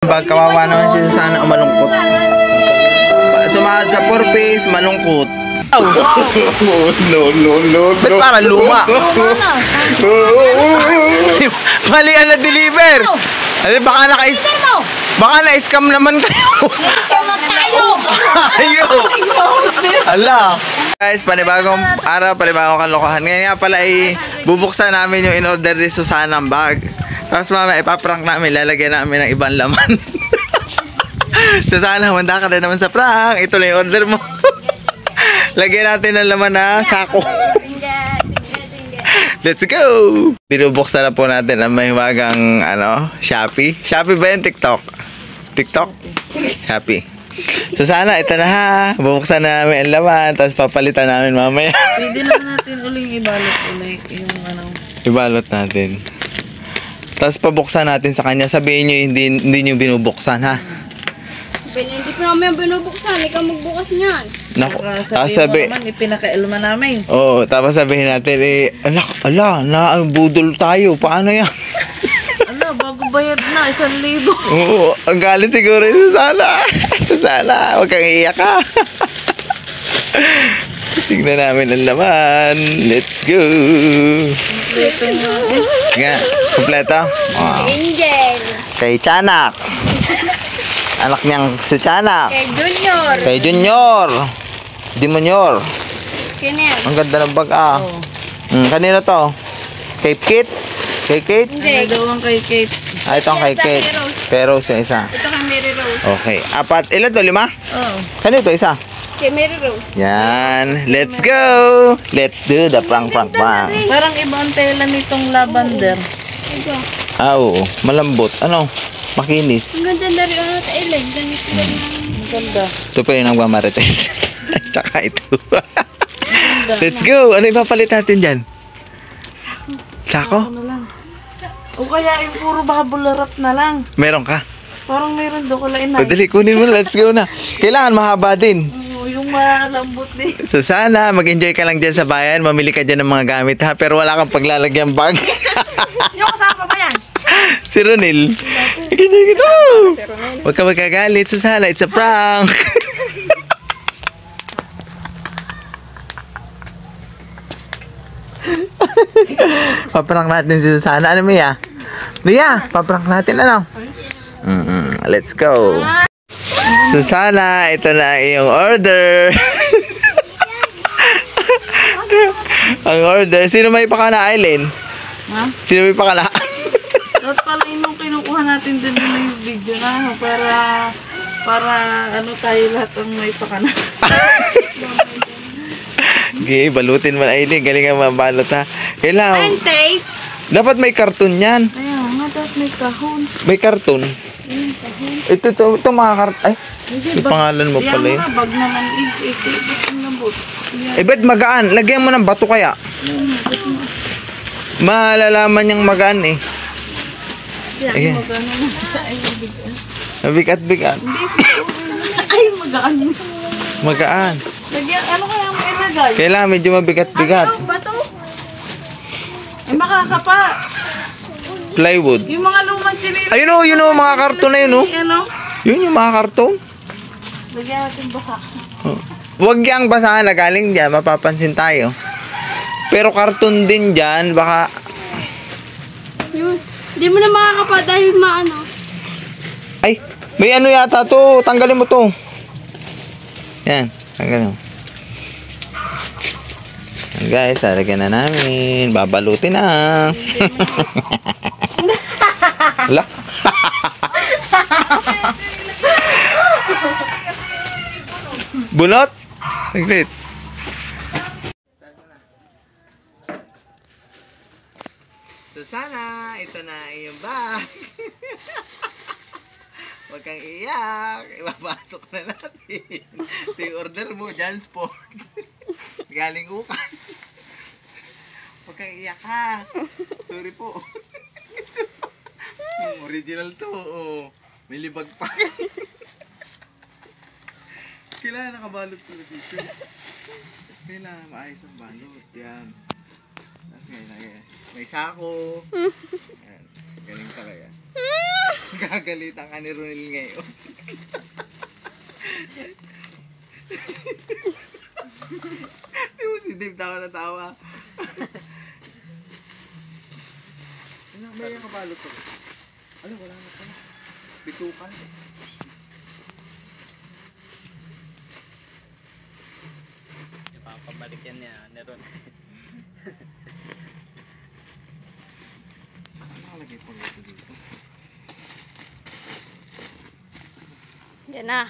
Bag kawawa naman si Susana o malungkot. Sumahad sa 4-piece, malungkot. Oh. No. Ba't parang luma? Mali ang na-deliver. Baka na-scam naman kayo. Na-scam na tayo. Ayo. Ala. Guys, panibagong araw, panibagong kalokohan. Ngayon nga pala ay bubuksan namin yung in-order ni Susana ng bag. Tapos mama, ipaprank namin, lalagyan namin ng ibang laman. Susana, handa ka na naman sa prank. Ito na yung order mo. Lagyan natin ng laman na sako. Let's go! Binubuksan na po natin ang mahiwagang Shopee. Shopee ba yung TikTok? TikTok? Shopee. Susana, ito na ha. Bubuksan na namin ang laman, tapos papalitan namin mamaya. Pwede naman natin uling ibalot ulit yung Ibalot natin. Tapos pabuksan natin sa kanya. Sabihin nyo hindi nyo binubuksan ha. Hindi pa namin binubuksan. Ikaw magbukas niyan. Naku, sabihin mo naman, ipinakailman namin. Oo, tapos sabihin natin naabudol tayo. Paano yan? Bago bayad na, 1,000. Oo, ang galit siguro yung Susana. Susana, huwag kang iiyak ha. Tignan namin ang laman. Let's go. Nga, kompleto. Wow. Angel. Kay Tiyanak. Anak niyang si Tiyanak. Kay Junior. Kay Junior. Dimonior. Kanya. Ang ganda ng bag ah. Kanina to? Kay Kate? Kay Kate? Hindi. Ano daw ang kay Kate? Ah, ito ang kay Kate. Pero yung isa. Ito kay Mary Rose. Okay. Apat. Ilan to? 5? Oo. Kanino to? Isa? Kay Mary Rose. Yan. Let's go. Let's do the prank. Parang iba ang tela nitong lavender. Ito. Ah, oo. Malambot. Ano? Makinis. Ang ganda na rin ang tailan. Ganito lang. Ang ganda. Ito pa yung nagmamarites. Tsaka ito. Let's go. Ano ipapalit natin dyan? Sako? Ano lang. O kaya yung puro babularap na lang. Meron ka? Parang meron doon kalain O, na. dali, kunin mo. Let's go na. Kailangan mahaba din. Yung malambot din. So sana mag-enjoy ka lang dyan sa bayan. Mamili ka dyan ng mga gamit ha. Pero wala kang paglalagyan bag. Sino kasama ba yan? Si Ronil. Ganyan gito. Huwag ka magkagalit. Susana, it's a prank. Paprank natin si Susana. Ano, Mia? Mia, paprank natin ano? Let's go. Susana, ito na iyong order. Ang order. Sino may pakana, Aileen? Ha? Sino may pakana? Dapat pala yung kinukuha natin din na yung video na para tayo lahat ang may pakana. Okay, balutin mo, Aileen. Galing ang mabalot ha. Kailangan. And tape. Dapat may karton yan. Kaya nga, dapat may kahon. May karton. Ito mga karton. Ay, may pangalan mo pala yun. Yan bag naman. Ito yung lambot. Eh, ba't magaan? Lagyan mo ng bato kaya. Malalaman niyang magaan eh. Ayan. Magano na sa ayong bigas. Mabigat-bigat. Ay, magaan. Magaan. Lagyan, ano kaya mo ilagay? Kailangan medyo mabigat-bigat. Bato. Ay, makakapa. Plywood. Yung mga lumang chinila. Ayun o, mga karton na yun o. Ano? Yun yung mga karton. Lagyan natin baka. Huwag yang basahan na galing dyan, mapapansin tayo. Pero karton din dyan, baka... Yun. Hindi mo na makakapa dahil maano. Ay, may ano yata to. Tanggalin mo to. Yan, tanggalin mo. Yan guys, lalagyan na namin. Babalutin na. Wala. Bunot? Saglit. Susana, ito na iyong bag. Huwag kang iyak. Ibabasok na natin. Ito yung order mo, Jansport. Galing ukan. Huwag kang iyak ha. Sorry po. Original to. Oh. May libag pa. Kailangan nakabalot ko dito. Kailangan maayos ang balot. Yan. May sako. Yan. Galing talaga. Gagalitan ka ni Ronil ngayon. Di mo si Dave tawa na tawa. May yung kabalo to. Ano, wala na pala. Bitukan. Ipapabalik yan niya, Neron. Ano nakalagay po dito? Yan na.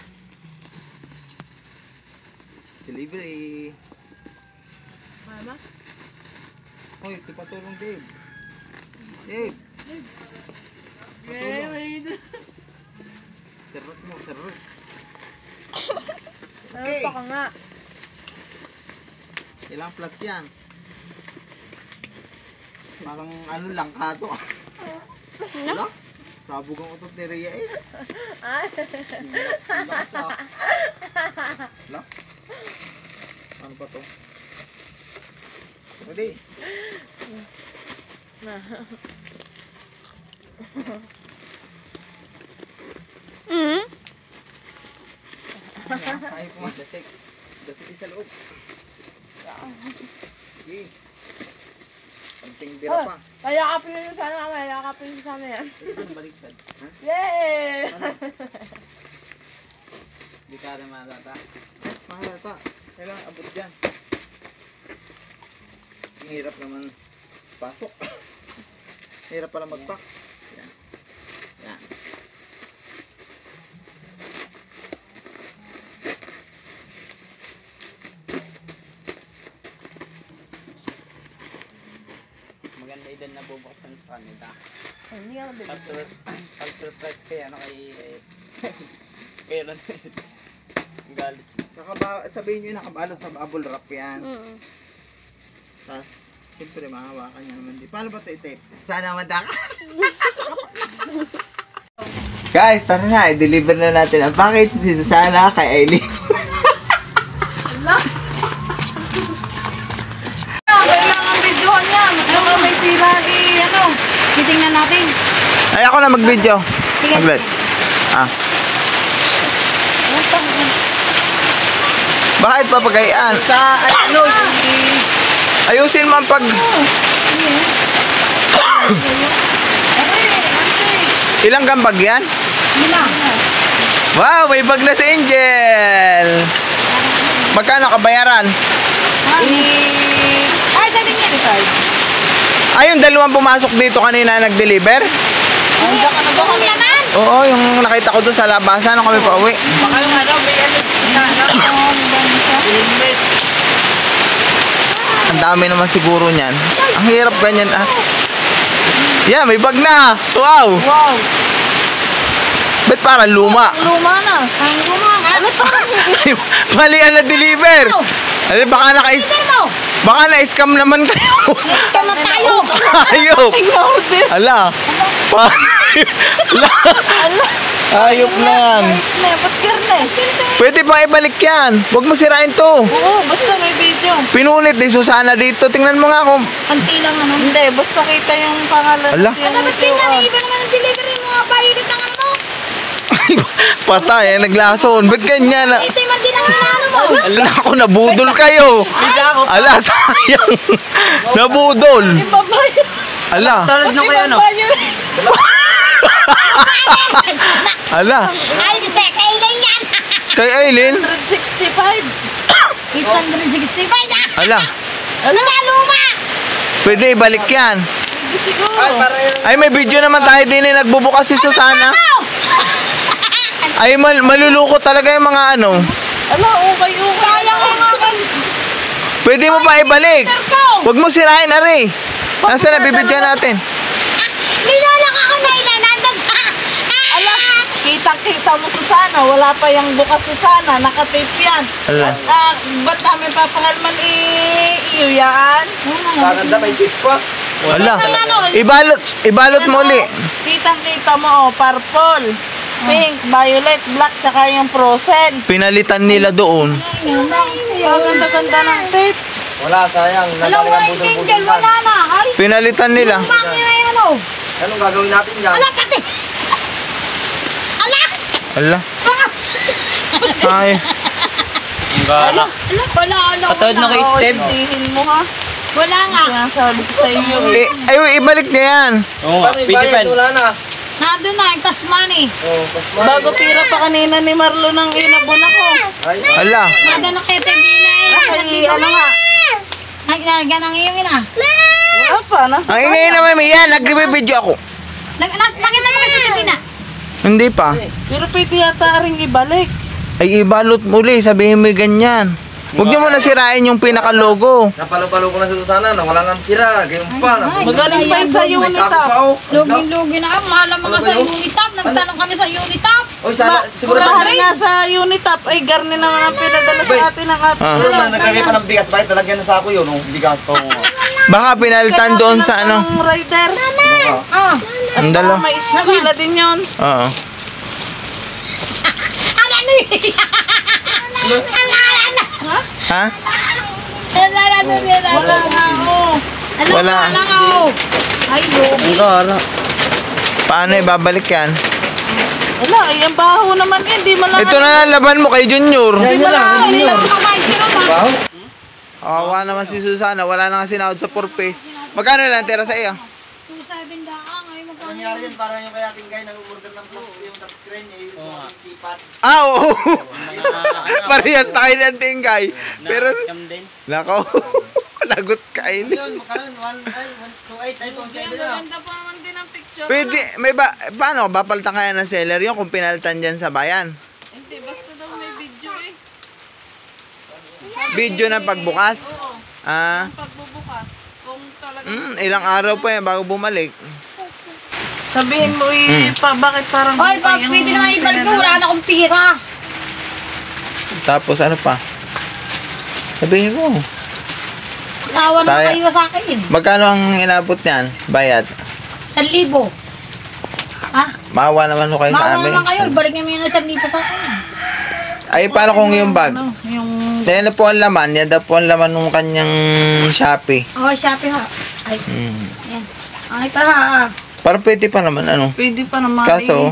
Delivery. Mama? Hoy, ito patulong Dave. Dave. Okay, Serot mo, serot. Ano pa ka nga? Ilang plat yan? Parang ano lang kato. Wala? Sabog ang utot ni Rhea eh. Wala? Ano pa to? Pwede. Mm. Ay, pumasasik. Dasik sa loob. Sige. Panting bira pa. Mayakapin nyo sana. Mayakapin nyo sana yan. Ano baliktad? Yay! Di ka rin malata. Mahalata. Kailangan abot dyan. Ang hirap naman pasok. Hirap pala mag-pack. Yan. Yan. Maganda din na bubuksan sa kanila. Hindi ka mabili. Pag-surprise kay ano kay Ron. Ang galit. Sabihin nyo nakabalot sa bubble wrap yan. Mm. Tapos, siyempre mahawakan nyo naman. Paano ba ito i-tape? Sana madaka. Guys, tara na. I-deliver na natin ang package ni Susana kay Aileen. kailangan videohan yan. Baka may sira ano. Titingnan natin. Ay, ako na mag-video. Maglet. Bakit papagayaan? Ano, Ayusin mo ang pag... Ilang gambag yan? Wow, may bag na si Angel! Magkano kabayaran? Ay, sabi niya. Ay, yung dalawang pumasok dito kanina nag-deliver? Andiyan ka na ba kami? Naman! Oo, yung nakita ko doon sa labasan nung kami pa uwi. Baka yung ano, may ano, helmet. Ang dami naman siguro niyan. Ang hirap ganyan ah. Yeah, may bag na! Wow! Wow, Ba't parang luma? luma na. Ang gumang. Ano pa? Mali ang na-deliver! Ay, baka naka-is... Sir mo! Baka na-scam naman kayo. Next time na tayo. Ayop! Tingnan mo din. Ala! Ayop na yan. Ba't kirne? Pwede pa ibalik yan. Huwag mo sirain to. Oo, basta may video. Pinunit ni Susana dito. Tingnan mo nga kung... Kanti lang naman. Hindi, basta kita yung pangalan. Ala. Yung Dapat video, ganyan. Iba naman ang delivery mo nga. Violet ang ano mo. Patay, naglason. Ba't ganyan? Ito yung man din ang ano mo. Ala, ako nabudol kayo. Ala, sayang. Nabudol. Ibabayad. Ala. Tulad nung kayo, no? Ala. Ay, kasi kailan yan. Kay Aileen. 165. 865 na. Ala. Ano na, luma? Pwede ibalik yan. Hindi siguro. Ay, may video naman tayo din eh. Nagbubukas si Susana. Ay, malulukot talaga yung mga ano. Ala, okay. Sayang ang akin. Pwede mo pa ibalik. Ko. Huwag mo sirain, Ari. Nasaan na bibidyan natin? Nilolak ako na ilan. Nandun ka. Ala, kitang-kita mo Susana. Wala pa yung bukas Susana. Nakatape yan. Ala. At ba't namin papakalman iyo yan? Maganda, may tip pa. Wala. Ibalot mo uli. Kitang-kita mo, purple, pink, violet, black, tsaka yung frozen. Pinalitan nila doon. Ang ganda-ganda ng tape. Wala, sayang. Alam mo na yung angel. Wala na. Ay, Pinalitan nila. lumaki na yan, oh. Anong gagawin natin dyan? Ala, kati! Ala! Ala. Ay. Ang gala. Ala, wala. Katawad na kay Steve. Sihin mo ha. Wala nga. Sinasabi ko sa iyo. Ay, ibalik niya yan. Oo nga, Ano pwede pa. Wala na. Nandun na, yung cash money. Bago pira pa kanina ni Marlo ng inabon ako. Ala. Nandun na kay Tebina eh. Ay, ano nga? Naglagan ang iyong ina. Wala pa. Nasa Ang ingay naman, yan. Nag-video ako. Nakita mo kasi Tebina. Hindi pa. Pero pwede yata rin ibalik. Ay, ibalot muli. Sabihin mo ganyan. Huwag niyo muna sirain yung pinaka-logo. Napalo-palo ko na si Susana na wala nang tira. Ganyan pa. Magaling pa yung sa May unit sako pa ah. oh. Lugi-lugi na. Mahal ang mga Ano ba sa yun? Unitap. Nagtanong kami sa Unitap. Oy, sana, siguro Siguro nga sa unit up ay garni naman ang pinadala sa atin ng ating. siguro na nagkagay pa ng bigas. Bakit talagyan na sa ako yun? Oh, bigas. Oo. Baka pinalitan doon sa ano. Ang rider. Ah. Ang dalawa. May eskwela din yun. Oo. Ala ni. Ala. Ha? Ala. Wala nga oh. Wala. Wala nga oh. Ay, lugi. Ang gala. Paano ibabalik yan? Wala, ay ang baho naman eh. Di mo lang. Ito na laban mo kay Junior. Di mo lang. Hindi lang makabayin si Roma. Kawawa naman si Susana. Wala na nga sinahod sa 4-face. Magkano lang tira sa iyo? 2.7 daang. Ay, magkano. Nangyari yan, parang yung kaya ating guy nag-order ng vlog, yung touchscreen, yung keypad. Ah, oo. Parehas tayo ng tingkay. Pero, Scam din. nako. Lagot ka ini. Yun, makaroon, 1.28, ay 2.7 na. Ganda pa naman din ang picture. Pwede, may ba, paano, bapalitan kaya ng seller yun kung pinalitan dyan sa bayan? Hindi, basta daw may video eh. Video na pagbukas? Oo, Ah, ang pagbubukas. Kung talaga. ilang araw pa yan bago bumalik. Sabihin mo bakit parang. Oy, pwede naman ibalik ko. Wala na akong pira. Tapos ano pa? Sabihin mo, Tawa na Saya- kayo sa akin. magkano ang inabot niyan? Bayad? 1,000. Ah, Maawa naman ho kayo sa mawa amin. naman kayo. Ibalik niyo yung 1,000 sa akin. Ay, paano kung yung bag? Yung. Yan na po ang laman. Yan daw po ang laman ng kanyang Shopee. Oh, Shopee ha. Ay, Mm. yan. Ay, ito ha. Parang pwede pa naman ano. Pwede pa naman Kaso,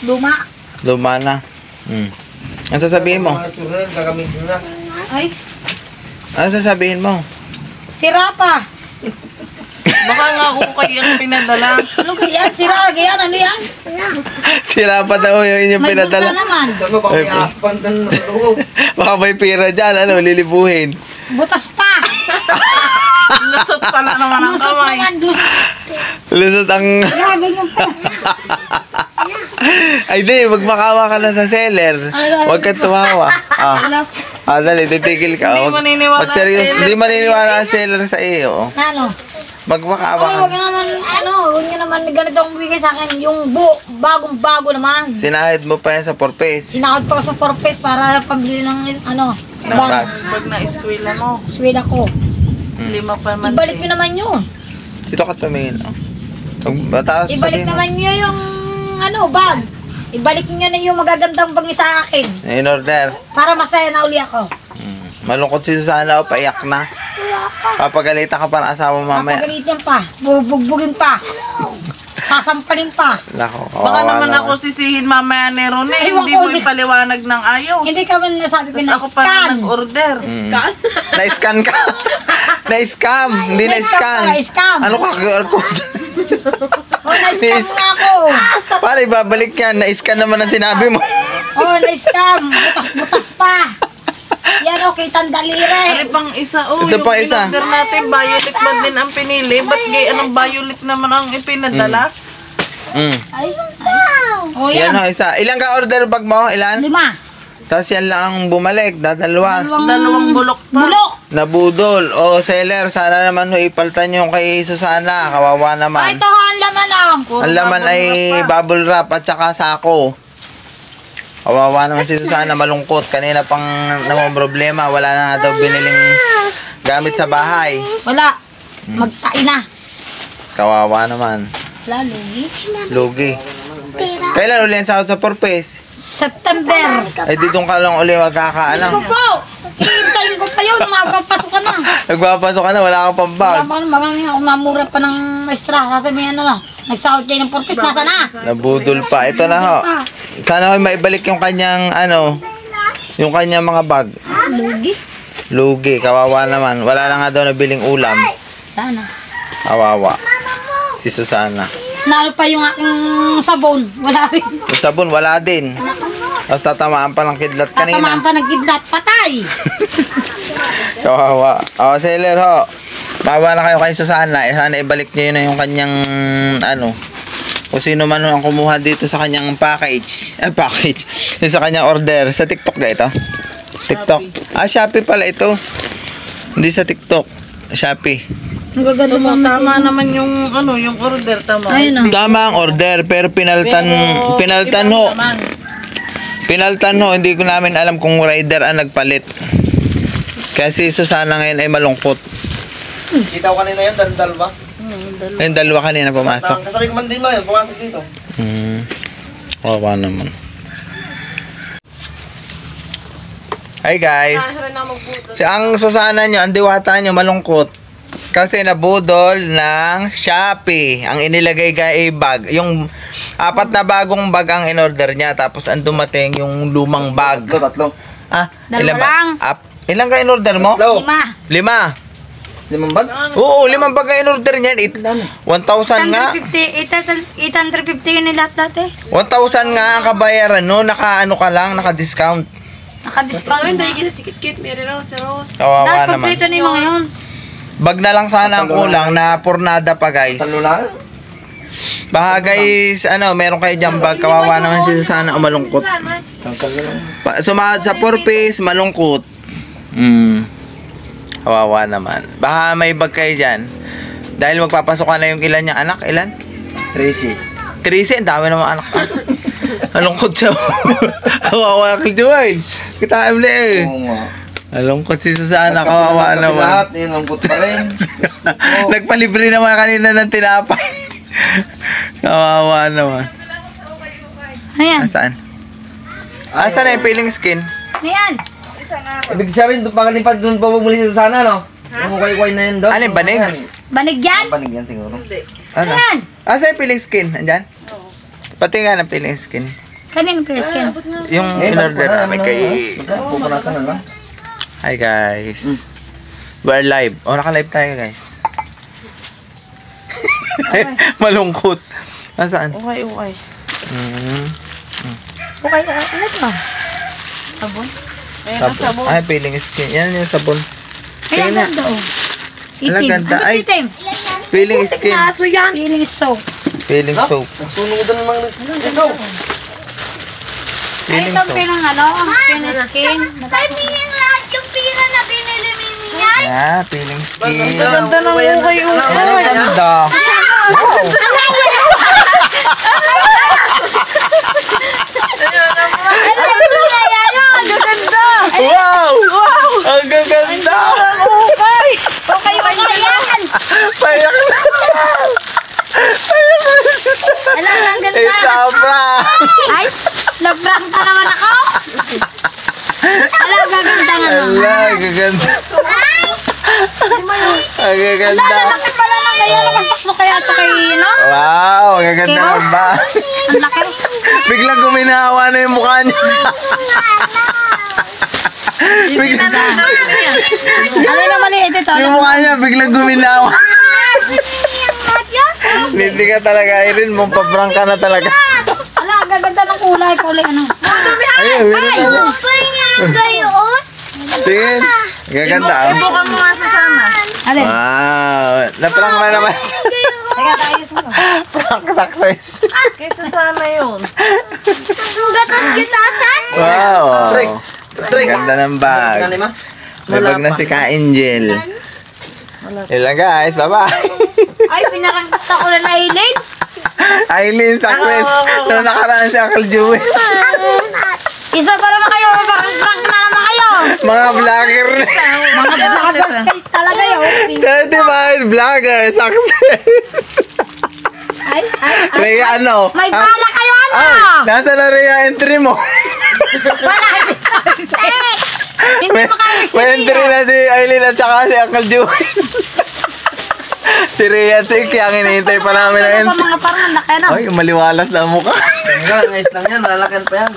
Luma. luma na. Ano sasabihin mo? Mga susunod, gagamitin na. Ay, Ano sasabihin mo? sira pa. Baka nga ukay ang pinadala. Ano kaya? Sira kaya? Ano yan? Sira pa daw yung inyong May bulsa pinadala. naman. Saan mo, baka may asphalt na nasa loob. Baka may pira dyan, ano, lilibuhin. Butas pa. Lusot pala naman ang Lusot kamay. naman. Lusot. Lusot ang... Ay, di, magmakawa ka na sa seller. Huwag ka tumawa. Dali, titigil ka. Hindi Wag- maniniwala wag serious. ang seller Hindi sa maniniwala ang seller sa iyo. Ano? Magmakawa Ay, ka. wag naman, huwag nyo naman ganito ang bigay sa akin. Yung bagong-bago naman. Sinahid mo pa yan sa 4-face. Sinakot ko sa 4-piece para pambili ng, Ng bag. Pag na-eskwela mo, Swede ako. 5 pa man. Ibalik nyo naman yun. Dito ka tumingin. Oh. Mataas Ibalik sabihin mo. naman nyo yung, bag. Ibalik nyo na yung magagandang bag sa akin. In order. Para masaya na uli ako. Malungkot si Susana o paiyak na. Papagalitan ka pa ng asawa mamaya. Papagalitan pa. Bubugbugin pa. Sasampalin pa. Nako, Baka kawawa naman ako sisihin mamaya ni Rone. Ewan Hindi ko, mo hindi. ipaliwanag ng ayos. Hindi ka man nasabi ko Tapos na ako pa scan. nag-order. Na-scan ka. Na-scam. Hindi na-scan. Na-scam. Ano ka? QR code. Oh, na-scam nga ako. Para ibabalik yan. Na-scan naman ang sinabi mo. Oh, na-scam. Butas-butas pa. Yan, okay, tandalire. Ay, pang isa. Oh, Ito yung pang isa. in-order natin, violet ba din ang pinili? Ba't anong violet naman ang ipinadala? Ay, oh, Yan yan. o, isa. Ilan ka order bag mo? Ilan? 5. Tapos yan lang ang bumalik. Dadalawa. Dalawang bulok pa. Bulok. Nabudol. O, seller, sana naman ho ipaltan yung kay Susana. Kawawa Ah, naman. ito ang laman ah. Ang laman ay bubble wrap at saka sako. Kawawa naman si Susana, malungkot. Kanina pang namang problema. Wala na nga daw biniling gamit sa bahay. Wala. Magtain na. Kawawa naman. Lalugi. Lugi. Kailan uli ang sahod sa 4-face? September. Ay, dito ka lang uli Diyos ko magkakaalam. po. Hihintayin ko pa yun. Magpapasok ka na. Nagpapasok ka na, wala kang Wala pambag. pa, maraming ako mamura pa ng maestra. Sasabihin na lang. Nagsahod kayo ng purpose, nasa na? Nabudol pa. Ito na ho. Sana ho maibalik yung kanyang yung kanyang mga bag. Lugi. Lugi, kawawa naman. Wala na nga daw nabiling ulam. Sana. Kawawa. Si Susana. Nalo pa yung aking sabon. Wala rin. Yung sabon, wala din. Tapos tatamaan pa ng kidlat kanina. Tatamaan pa ng kidlat. Patay! Kawawa. O, sailor ho. Bawa na kayo kay Susana. Sana ibalik niyo na yung kanyang, kung sino man ang kumuha dito sa kanyang package. Package. Yung sa kanyang order. Sa TikTok na ito? TikTok. Shopee pala ito. Hindi sa TikTok. Shopee. Ang gaganda mo. Tama naman yung yung order, tama. Ayun o. Tama ang order, pero pinaltan ho. Pinaltan ho. Hindi ko namin alam kung rider ang nagpalit. Kasi Susana ngayon ay malungkot. Kita ko kanina yun, dalawa. Yung dalawa kanina pumasok. Kasabay ko man din mo yun, pumasok dito. Kawawa naman. Hi guys. Ang Susana nyo, ang diwata nyo malungkot. Kasi nabudol ng Shopee. Ang inilagay kay bag. Yung 4 na bagong bag ang in-order niya. Tapos ang dumating yung lumang bag. Tatlo. Dalawa lang. Ilan ka in-order mo? 5. 5. 5 bag? Oo, 5 bag ang in-order niyan. 1,000 nga. 850 yun yung lahat eh. 1,000 nga ang kabayaran no. Naka-discount. Naka-discount na. Kawawa Lahat naman. kompleto na yung mga yun. Bag na lang sana ang kulang na pornada pa guys. Tatlo lang? Baka guys, meron kayo dyan bag. Kawawa naman si Susana o malungkot. Sumahod sa 4 piece, malungkot. Kawawa naman. Baka may bag kayo dyan. Dahil magpapasokan na yung ilan niyang anak. Ilan? 13. 13, ang dami naman anak. Malungkot siya. Kawawa kay Joel. Kita mo eh. Oo nga. Malungkot si Susana. Kawawa naman. Lahat, yun, lungkot pa rin. Nagpalibre naman kanina ng tinapay. Kawawa naman. Ayan. Saan? Saan na yung peeling skin? Ayan. Ibig sabihin, doon pa doon pa muli si Susana, no? Yung kuy-kuy na yun doon. Alin, banig? Banig yan? Banig yan siguro. Ano? Ayan. Saan yung peeling skin? Andyan? Pati nga ng peeling skin. Kanino preskin? Yung in-order namin kay... Pupunasan na lang. Hi guys. We're live. Naka-live tayo guys. Malungkot. Saan? Okay. Okay, ano to? Sabon? Ayan ang sabon. Ay, peeling skin. Yan yung sabon. Ayan, Tingnan. ganda oh. Ala, Itim. ganda. Ano Ay. itim? Peeling skin. Feeling soap. Peeling soap. Sunudan ng mga ito. Ay, Peeling ito soap. pinang skin skin. Ay, piling lahat yung pira na binili niya. Yeah, peeling skin. Ganda ng ukay-ukay. Ang ganda. Wow. Ano yung kaya yun? Gaganda. Wow! Ang gaganda! Okay, okay yan. Payak na! Alam, ang ganda. It's a prank! Ay, nag-prank ka naman ako. Alam, gaganda nga naman. Ala, gaganda. Ang gaganda. Lalaki pala lang kaya nakastak mo kaya ito kay, no? Wow, ang gaganda Kay Ross? ng ba? Ang laki. Biglang guminawa na yung mukha niya. Biglang, Ano na maliit ito? yung mukha niya biglang guminawa. Hindi ka talaga, Irene. Mong ka na talaga. Ala, ang gaganda ng kulay. Kulay ano? Ayun, meron na. Pwede nga gayon. Tingin. Gaganda, oh. Ibukan mo nga sa sana. Alin? Wow. Na-prank na naman siya. Teka, tayo sa Prank success. Kaysa sana yun. Ang gatas kitasan. Wow. Trick. Ang ganda ng bag. Ano ma? May bag na si Ka Angel. Yun lang guys. Bye-bye. Ay, pinarangkas ako na Aileen. Aileen, success. Na nakaraan si Uncle Joey. Isa pa naman kayo. Prank na naman kayo. Mga vlogger. Mga vloggers kayo talaga yun. Certified vlogger. Success. Ay. Rhea, ano? May bala kayo, ano? Nasa na Rhea entry mo? Wala. Hindi May makakasiri. entry na si Aileen at saka si Uncle Joey. Si Rhea at si Iki, ang hinihintay pa namin ng Ano pa mga parang laki na. Ay, maliwalas na ang mukha. Tingnan, ayos lang yan. Malalakan pa yan.